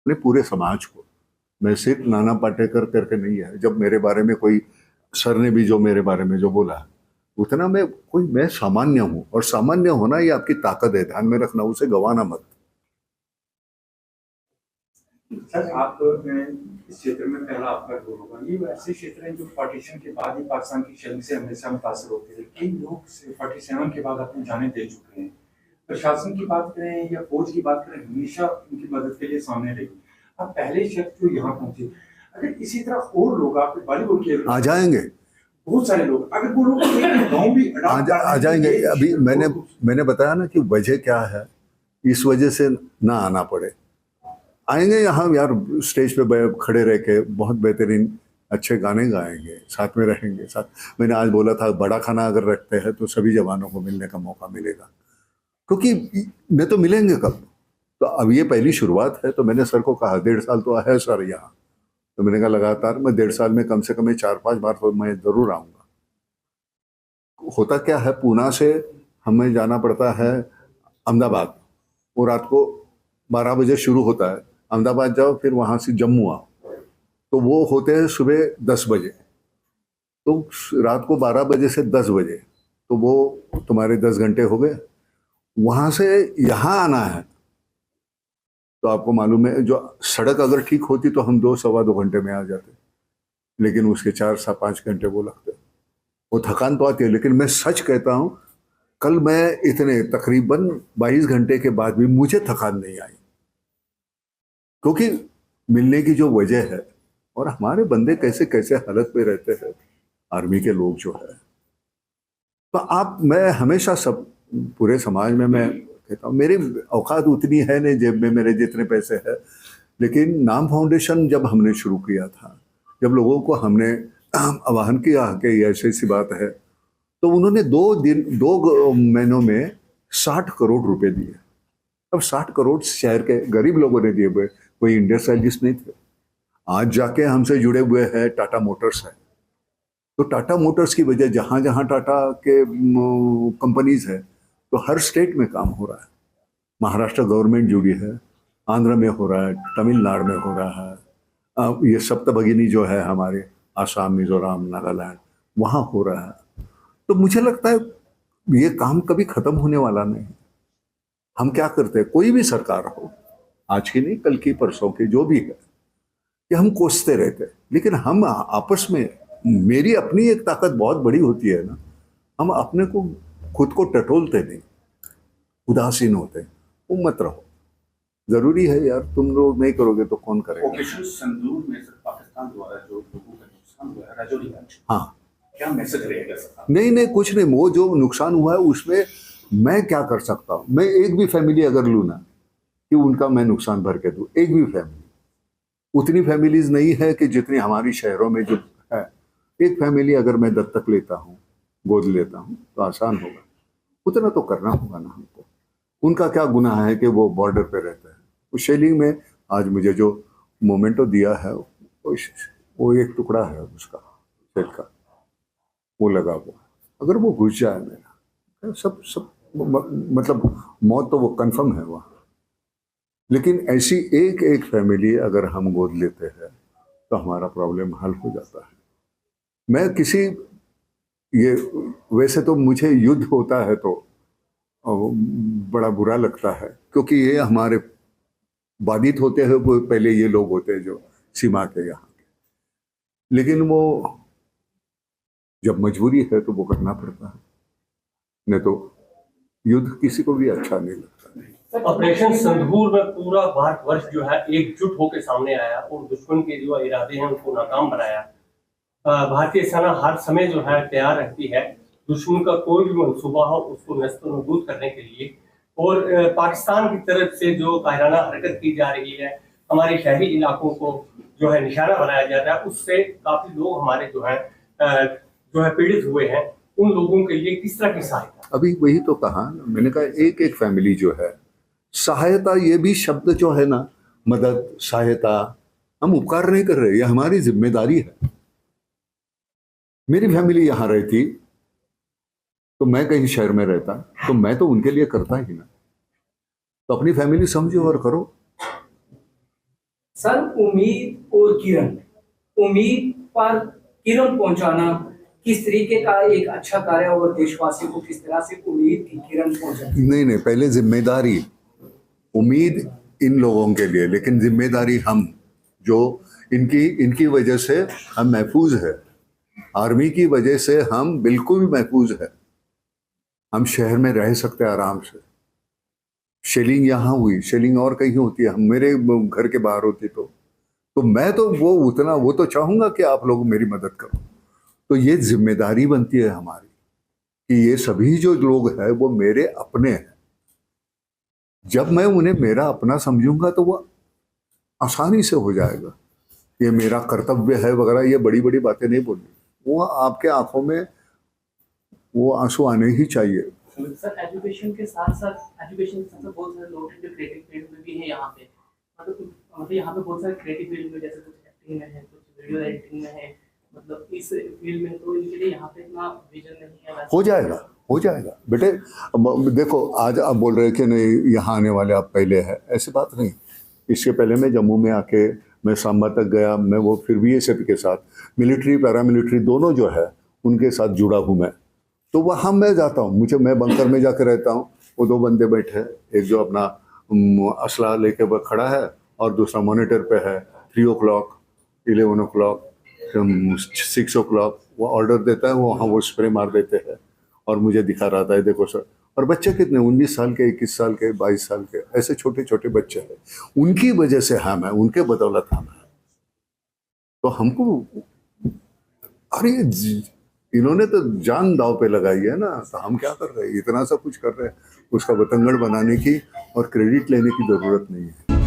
अपने पूरे समाज को। मैं सिर्फ नाना पाटेकर करके नहीं है, जब मेरे बारे में कोई सर ने भी जो मेरे बारे में जो बोला, उतना मैं सामान्य हूं, और सामान्य होना ये आपकी ताकत है, ध्यान में रखना, उसे गवाना मत। सर आप इस क्षेत्र में पहला आपका रोल होगा, ये ऐसे क्षेत्र हैं जो पार्टीशन के बाद ही पाकिस्तान की शैली से हमेशा मुतासर होते थे। कई लोग 47 के बाद अपनी जानें दे चुके हैं। प्रशासन की बात करें या फौज की बात करें, हमेशा उनकी मदद के लिए सामने रही। आप पहले शख्स जो यहाँ पहुंचे, अगर इसी तरह और लोग आप बॉलीवुड के आ जाएंगे, बहुत सारे लोग, अगर वो लोग गाँव भी आ जाएंगे। अभी मैंने बताया ना कि वजह क्या है, इस वजह से ना आना पड़े। आएंगे यहाँ यार, स्टेज पे खड़े रह के बहुत बेहतरीन अच्छे गाने गाएंगे, साथ में रहेंगे। साथ मैंने आज बोला था, बड़ा खाना अगर रखते हैं तो सभी जवानों को मिलने का मौका मिलेगा, क्योंकि नहीं तो मिलेंगे कब। तो अब ये पहली शुरुआत है, तो मैंने सर को कहा 1.5 साल तो है सर यहाँ, तो मैंने कहा लगातार मैं 1.5 साल में कम से कम 4-5 बार तो मैं जरूर आऊँगा। होता क्या है, पूना से हमें जाना पड़ता है अहमदाबाद, वो रात को 12 बजे शुरू होता है। अहमदाबाद जाओ, फिर वहाँ से जम्मू आओ, तो वो होते हैं सुबह 10 बजे। तो रात को 12 बजे से 10 बजे, तो वो तुम्हारे 10 घंटे हो गए। वहाँ से यहाँ आना है, तो आपको मालूम है, जो सड़क अगर ठीक होती तो हम 2-2.25 घंटे में आ जाते, लेकिन उसके 4-5 घंटे वो लगते। वो थकान तो आती है, लेकिन मैं सच कहता हूँ, कल मैं इतने तकरीबन 22 घंटे के बाद भी मुझे थकान नहीं आई, क्योंकि मिलने की जो वजह है, और हमारे बंदे कैसे कैसे हालत में रहते हैं, आर्मी के लोग जो है। तो मैं हमेशा सब पूरे समाज में मैं कहता हूँ, मेरी औकात उतनी है नहीं जेब में मेरे जितने पैसे हैं, लेकिन नाम फाउंडेशन जब हमने शुरू किया था, जब लोगों को हमने आह्वान किया कि ऐसी ऐसी बात है, तो उन्होंने 2 महीनों में 60 करोड़ रुपए दिए। अब 60 करोड़ शहर के गरीब लोगों ने दिए हुए, कोई इंडस्ट्रियलिस्ट नहीं थे। आज जाके हमसे जुड़े हुए हैं टाटा मोटर्स है, तो टाटा मोटर्स की वजह, जहां जहां टाटा के कंपनीज है, तो हर स्टेट में काम हो रहा है। महाराष्ट्र गवर्नमेंट जुड़ी है, आंध्र में हो रहा है, तमिलनाडु में हो रहा है, ये सप्तभगिनी जो है हमारे आसाम, मिजोरम, नागालैंड, वहाँ हो रहा है। तो मुझे लगता है ये काम कभी खत्म होने वाला नहीं। हम क्या करते हैं, कोई भी सरकार हो, आज की नहीं, कल की, परसों की, जो भी है, कि हम कोसते रहते हैं, लेकिन हम आपस में, मेरी अपनी एक ताकत बहुत बड़ी होती है ना, हम अपने को खुद को टटोलते नहीं, उदासीन होते, वो मत रहो। जरूरी है यार, तुम लोग नहीं करोगे तो कौन करेगा। ऑपरेशन सिंदूर में सर पाकिस्तान द्वारा जो लोगों का नुकसान हुआ है राजौरी में, हाँ, क्या मैसेज रहेगा सर? नहीं नहीं, कुछ नहीं, वो जो नुकसान हुआ है उसमें मैं क्या कर सकता हूँ। मैं एक भी फैमिली अगर लूँ ना, कि उनका मैं नुकसान भर के दूँ, एक भी फैमिली, उतनी फैमिलीज नहीं है कि जितनी हमारी शहरों में जो है। एक फैमिली अगर मैं दत्तक लेता हूँ, गोद लेता हूँ, तो आसान होगा, उतना तो करना होगा ना हमको। उनका क्या गुनाह है कि वो बॉर्डर पे रहता है। उस शैली में आज मुझे जो मोमेंटो दिया है, वो एक टुकड़ा है उसका पेट का, वो लगा हुआ। अगर वो घुस जाए मेरा, सब सब मतलब मौत तो वो कंफर्म है वहाँ। लेकिन ऐसी एक एक फैमिली अगर हम गोद लेते हैं, तो हमारा प्रॉब्लम हल हो जाता है। मैं किसी, ये वैसे तो मुझे युद्ध होता है तो बड़ा बुरा लगता है, क्योंकि ये हमारे बाधित होते हैं, वो पहले ये लोग होते हैं जो सीमा के यहाँ के। लेकिन वो जब मजबूरी है तो वो करना पड़ता है, नहीं तो युद्ध किसी को भी अच्छा नहीं लगता। ऑपरेशन सिंदूर में पूरा भारतवर्ष जो है एकजुट होकर सामने आया और दुश्मन के जो इरादे हैं उनको नाकाम बनाया। भारतीय सेना हर समय जो है तैयार रहती है दुश्मन का कोई भी मंसूबा हो उसको नस्तनाबूद करने के लिए। और पाकिस्तान की तरफ से जो कायराना हरकत की जा रही है, हमारे शहरी इलाकों को जो है निशाना बनाया जा रहा है, उससे काफी लोग हमारे जो है पीड़ित हुए हैं। उन लोगों के लिए किस तरह की सहायता? अभी वही तो कहा, मैंने कहा एक एक फैमिली जो है, सहायता, ये भी शब्द जो है ना, मदद, सहायता, हम उपकार नहीं कर रहे, ये हमारी जिम्मेदारी है। मेरी फैमिली यहाँ रहती तो मैं कहीं शहर में रहता, तो मैं तो उनके लिए करता ही ना। तो अपनी फैमिली समझो और करो। सर, उम्मीद और किरण, उम्मीद पर किरण पहुंचाना किस तरीके का एक अच्छा कार्य है और देशवासियों को किस तरह से उम्मीद की किरण पहुंचाती है? नहीं, पहले जिम्मेदारी, उम्मीद इन लोगों के लिए, लेकिन जिम्मेदारी हम, जो इनकी वजह से हम महफूज है। आर्मी की वजह से हम बिल्कुल महफूज है। हम शहर में रह सकते हैं आराम से। शेलिंग यहाँ हुई, शेलिंग और कहीं होती है, हम मेरे घर के बाहर होती तो मैं तो वो तो चाहूंगा कि आप लोग मेरी मदद करो। तो ये जिम्मेदारी बनती है हमारी कि ये सभी जो लोग हैं वो मेरे अपने हैं। जब मैं उन्हें मेरा अपना समझूंगा तो वो आसानी से हो जाएगा। ये मेरा कर्तव्य है वगैरह, ये बड़ी बड़ी बातें नहीं बोलनी। वो आपके आंखों में वो आंसू आने ही चाहिए। सर, एजुकेशन के साथ साथ बहुत सारे लोग हैं जो क्रिएटिव फील्ड में भी हैं यहाँ पे। मतलब यहाँ पे बहुत सारे क्रिएटिव फील्ड में, जैसे कुछ एक्टिंग में है, कुछ वीडियो एडिटिंग में है, मतलब इस फील्ड में, तो इनके लिए यहाँ पे इतना विजन नहीं है। हो जाएगा बेटे। देखो, आज आप बोल रहे हैं कि नहीं यहाँ आने वाले आप पहले हैं, ऐसी बात नहीं। इसके पहले मैं जम्मू में आके मैं सांबा तक गया, मैं वो फिर BSF के साथ मिलिट्री पैरामिलिट्री दोनों जो है उनके साथ जुड़ा हूँ मैं। तो वहाँ मैं जाता हूँ, मैं बंकर में जाकर रहता हूँ। वो 2 बंदे बैठे हैं, एक जो अपना असला लेके खड़ा है और दूसरा मॉनिटर पे है। 3 o'clock, 11 o'clock, 6 o'clock वो ऑर्डर देता है, वो वहाँ वो स्प्रे मार देते हैं और मुझे दिखा रहा था, देखो सर। और बच्चे कितने, 19 साल के, 21 साल के, 22 साल के, ऐसे छोटे छोटे बच्चे हैं। उनकी वजह से हम हैं, उनके बदौलत हम हैं। तो हमको, अरे इन्होंने तो जान दाव पे लगाई है ना, तो हम क्या कर रहे हैं? इतना सा कुछ कर रहे हैं। उसका बतंगड़ बनाने की और क्रेडिट लेने की जरूरत नहीं है।